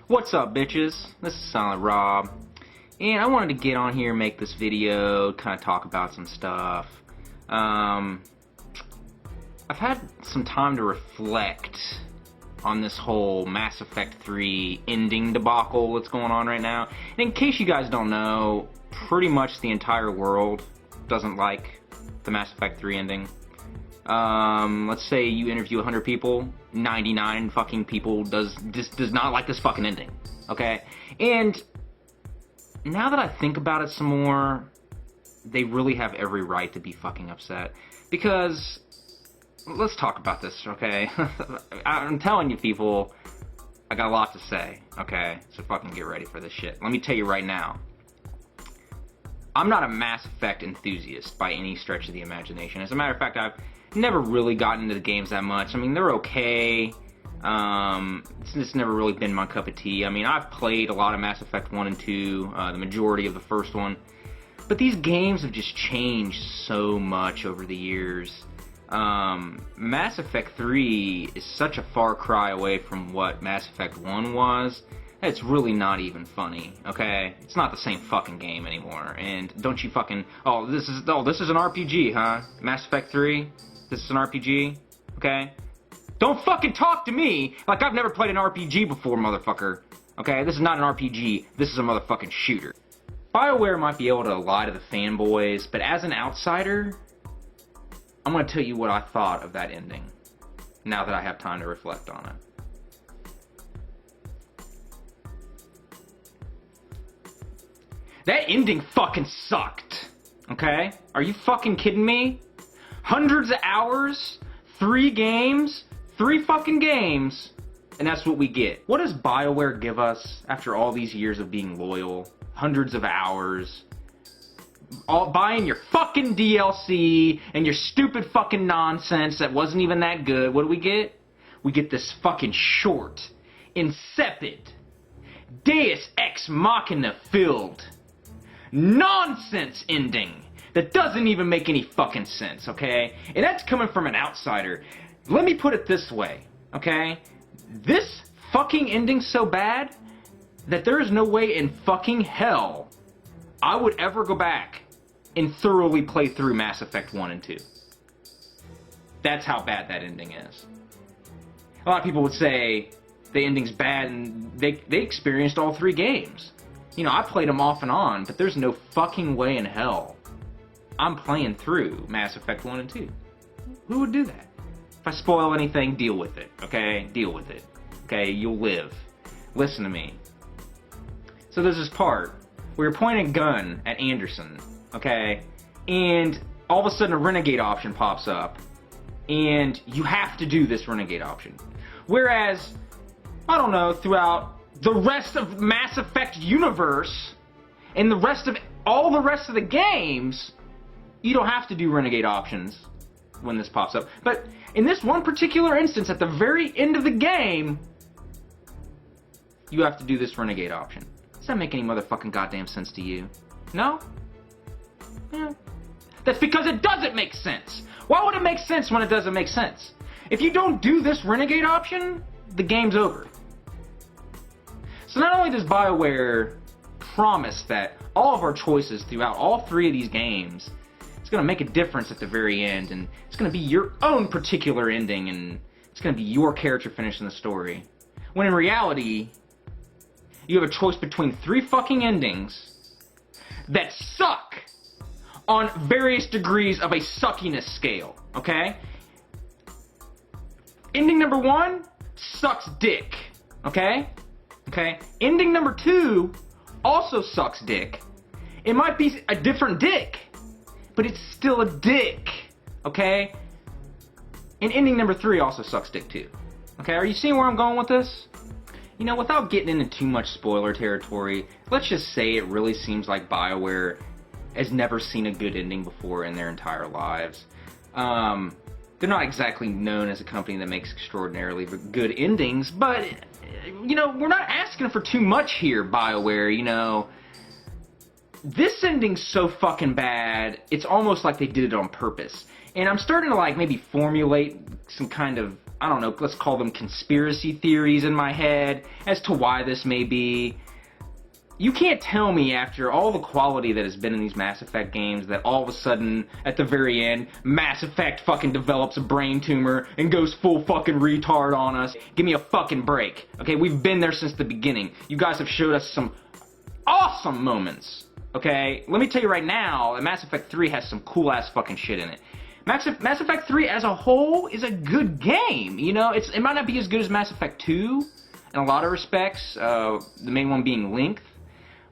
What's up, bitches? This is Silent Rob, and I wanted to get on here and make this video, kind of talk about some stuff. I've had some time to reflect on this whole Mass Effect 3 ending debacle that's going on right now. And in case you guys don't know, pretty much the entire world doesn't like the Mass Effect 3 ending. Let's say you interview 100 people, 99 fucking people does not like this fucking ending, okay? And now that I think about it some more, they really have every right to be fucking upset. Because, let's talk about this, okay? I'm telling you people, I got a lot to say, okay? So fucking get ready for this shit. Let me tell you right now, I'm not a Mass Effect enthusiast by any stretch of the imagination. As a matter of fact, I've never really gotten into the games that much. I mean, they're okay. It's just never really been my cup of tea. I mean, I've played a lot of Mass Effect 1 and 2, the majority of the first one. But these games have just changed so much over the years. Mass Effect 3 is such a far cry away from what Mass Effect 1 was. It's really not even funny, okay? It's not the same fucking game anymore. And don't you fucking... this is an RPG, huh? Mass Effect 3? This is an RPG? Okay? Don't fucking talk to me like I've never played an RPG before, motherfucker. Okay? This is not an RPG. This is a motherfucking shooter. BioWare might be able to lie to the fanboys, but as an outsider, I'm gonna tell you what I thought of that ending, now that I have time to reflect on it. That ending fucking sucked, okay? Are you fucking kidding me? Hundreds of hours, 3 games, 3 fucking games, and that's what we get. What does BioWare give us after all these years of being loyal? Hundreds of hours, all buying your fucking DLC and your stupid fucking nonsense that wasn't even that good. What do we get? We get this fucking short, insipid, Deus Ex Machina filled nonsense ending that doesn't even make any fucking sense, okay? And that's coming from an outsider. Let me put it this way, okay? This fucking ending's so bad that there is no way in fucking hell I would ever go back and thoroughly play through Mass Effect 1 and 2. That's how bad that ending is. A lot of people would say the ending's bad and they experienced all 3 games. You know, I played them off and on, but there's no fucking way in hell I'm playing through Mass Effect 1 and 2. Who would do that? If I spoil anything, deal with it, okay? Deal with it, okay? You'll live. Listen to me. So there's this part where you're pointing a gun at Anderson, okay? And all of a sudden a renegade option pops up, and you have to do this renegade option. Whereas, I don't know, throughout the rest of Mass Effect universe and all the rest of the games, you don't have to do renegade options when this pops up. But in this one particular instance, at the very end of the game, you have to do this renegade option. Does that make any motherfucking goddamn sense to you? No? Yeah. That's because it doesn't make sense. Why would it make sense when it doesn't make sense? If you don't do this renegade option, the game's over. So not only does BioWare promise that all of our choices throughout all 3 of these games, it's going to make a difference at the very end, and it's going to be your own particular ending, and it's going to be your character finishing the story. When in reality, you have a choice between 3 fucking endings that suck on various degrees of a suckiness scale, okay? Ending number 1 sucks dick, okay? Okay? Ending number 2 also sucks dick. It might be a different dick, but it's still a dick, okay? And ending number 3 also sucks dick too. Okay, are you seeing where I'm going with this? You know, without getting into too much spoiler territory, let's just say it really seems like BioWare has never seen a good ending before in their entire lives. They're not exactly known as a company that makes extraordinarily good endings, but, you know, we're not asking for too much here, BioWare, you know. This ending's so fucking bad, it's almost like they did it on purpose. And I'm starting to, like, maybe formulate some kind of I don't know, let's call them conspiracy theories in my head as to why this may be. You can't tell me after all the quality that has been in these Mass Effect games that all of a sudden, at the very end, Mass Effect fucking develops a brain tumor and goes full fucking retard on us. Give me a fucking break. Okay, we've been there since the beginning. You guys have showed us some awesome moments. Okay, let me tell you right now that Mass Effect 3 has some cool ass fucking shit in it. Mass Effect 3 as a whole is a good game. You know, it might not be as good as Mass Effect 2 in a lot of respects, the main one being length.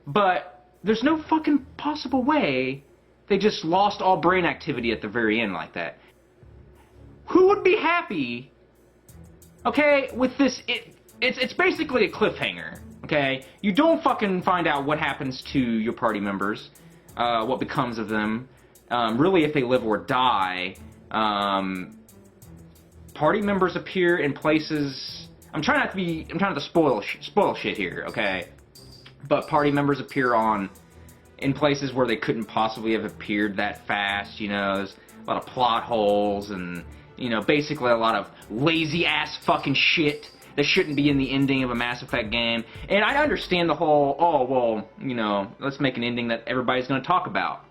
But there's no fucking possible way they just lost all brain activity at the very end like that. Who would be happy, okay, with this? It's basically a cliffhanger, okay? You don't fucking find out what happens to your party members, what becomes of them, really if they live or die. Party members appear in places... I'm trying not to spoil shit here, okay? But party members appear in places where they couldn't possibly have appeared that fast, you know, there's a lot of plot holes and, you know, basically a lot of lazy-ass fucking shit that shouldn't be in the ending of a Mass Effect game. And I understand the whole, oh, well, you know, let's make an ending that everybody's going to talk about.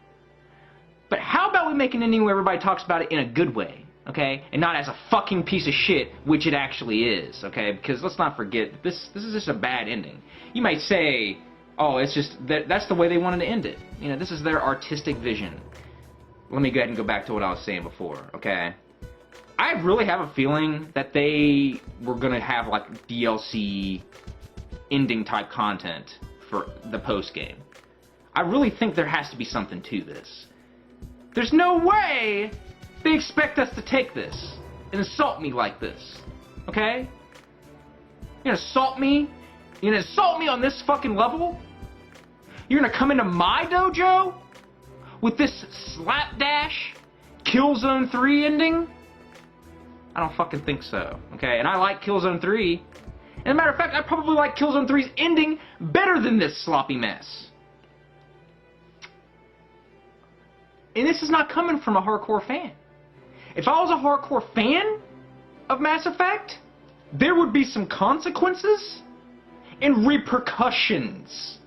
But how about we make an ending where everybody talks about it in a good way, okay? And not as a fucking piece of shit, which it actually is, okay? Because let's not forget, this is just a bad ending. You might say, oh, it's just, that's the way they wanted to end it. You know, this is their artistic vision. Let me go ahead and go back to what I was saying before, okay? I really have a feeling that they were going to have, like, DLC ending-type content for the post-game. I really think there has to be something to this. There's no way they expect us to take this and insult me like this, okay? You're gonna insult me? You're gonna insult me on this fucking level? You're gonna come into my dojo with this slapdash Killzone 3 ending? I don't fucking think so, okay? And I like Killzone 3. And as a matter of fact, I probably like Killzone 3's ending better than this sloppy mess. And this is not coming from a hardcore fan. If I was a hardcore fan of Mass Effect, there would be some consequences and repercussions.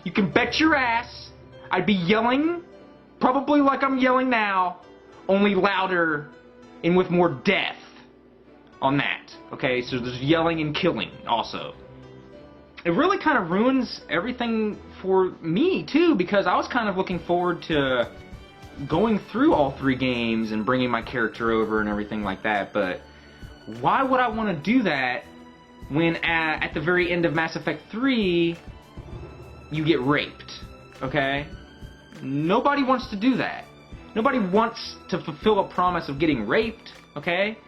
You can bet your ass I'd be yelling, probably like I'm yelling now, only louder and with more depth on that. Okay, so there's yelling and killing also. It really kind of ruins everything for me too, because I was kind of looking forward to going through all 3 games and bringing my character over and everything like that, but why would I want to do that when at the very end of Mass Effect 3 you get raped, okay? Nobody wants to do that. Nobody wants to fulfill a promise of getting raped, okay?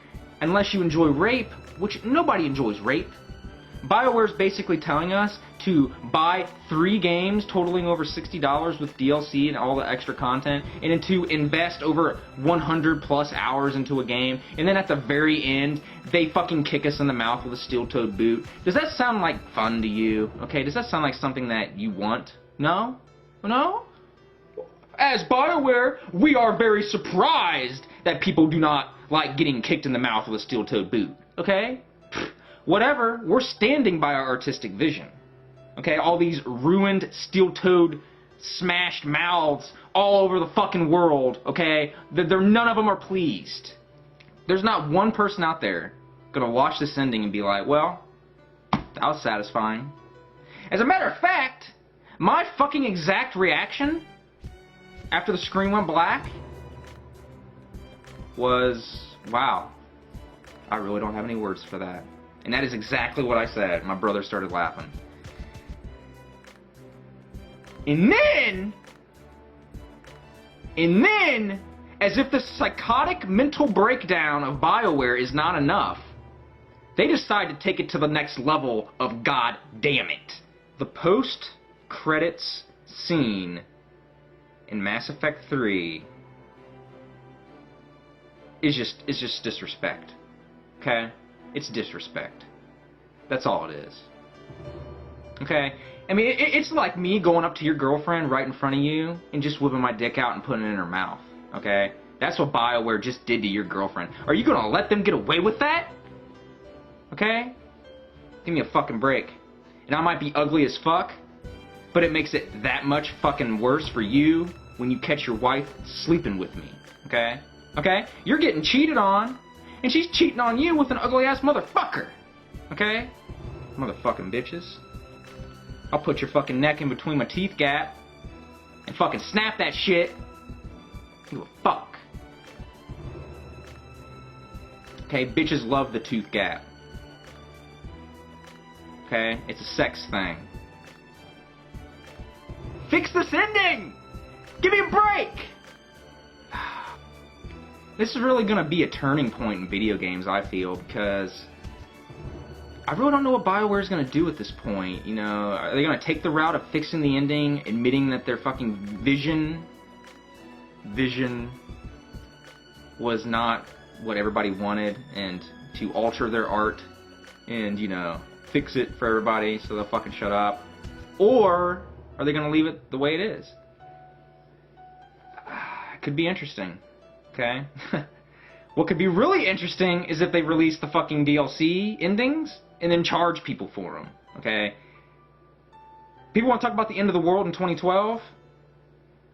Unless you enjoy rape, which nobody enjoys rape. BioWare's basically telling us to buy 3 games totaling over $60 with DLC and all the extra content, and then to invest over 100 plus hours into a game, and then at the very end, they fucking kick us in the mouth with a steel-toed boot. Does that sound like fun to you? Okay, does that sound like something that you want? No? No? As BioWare, we are very surprised that people do not like getting kicked in the mouth with a steel-toed boot. Okay? Whatever, we're standing by our artistic vision. Okay, all these ruined, steel-toed, smashed mouths all over the fucking world, okay? None of them are pleased. There's not one person out there gonna watch this ending and be like, well, that was satisfying. As a matter of fact, my fucking exact reaction after the screen went black was, wow, I really don't have any words for that. And that is exactly what I said. My brother started laughing. And then, as if the psychotic mental breakdown of BioWare is not enough, they decide to take it to the next level of God damn it. The post-credits scene in Mass Effect 3 is just disrespect. Okay? It's disrespect. That's all it is. Okay? I mean, it's like me going up to your girlfriend right in front of you and just whipping my dick out and putting it in her mouth. Okay? That's what BioWare just did to your girlfriend. Are you gonna let them get away with that? Okay? Give me a fucking break. And I might be ugly as fuck, but it makes it that much fucking worse for you when you catch your wife sleeping with me. Okay? Okay? You're getting cheated on, and she's cheating on you with an ugly-ass motherfucker. Okay? Motherfucking bitches. I'll put your fucking neck in between my teeth gap and fucking snap that shit. Give a fuck. Okay? Bitches love the tooth gap. Okay? It's a sex thing. Fix this ending! Give me a break! This is really going to be a turning point in video games, I feel, because I really don't know what BioWare is going to do at this point. You know, are they going to take the route of fixing the ending, admitting that their fucking vision was not what everybody wanted, and to alter their art and, you know, fix it for everybody so they'll fucking shut up? Or are they going to leave it the way it is? It could be interesting. Okay? What could be really interesting is if they release the fucking DLC endings and then charge people for them. Okay? People want to talk about the end of the world in 2012?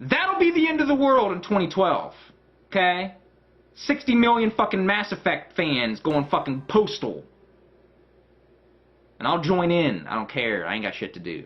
That'll be the end of the world in 2012. Okay? 60 million fucking Mass Effect fans going fucking postal. And I'll join in. I don't care. I ain't got shit to do.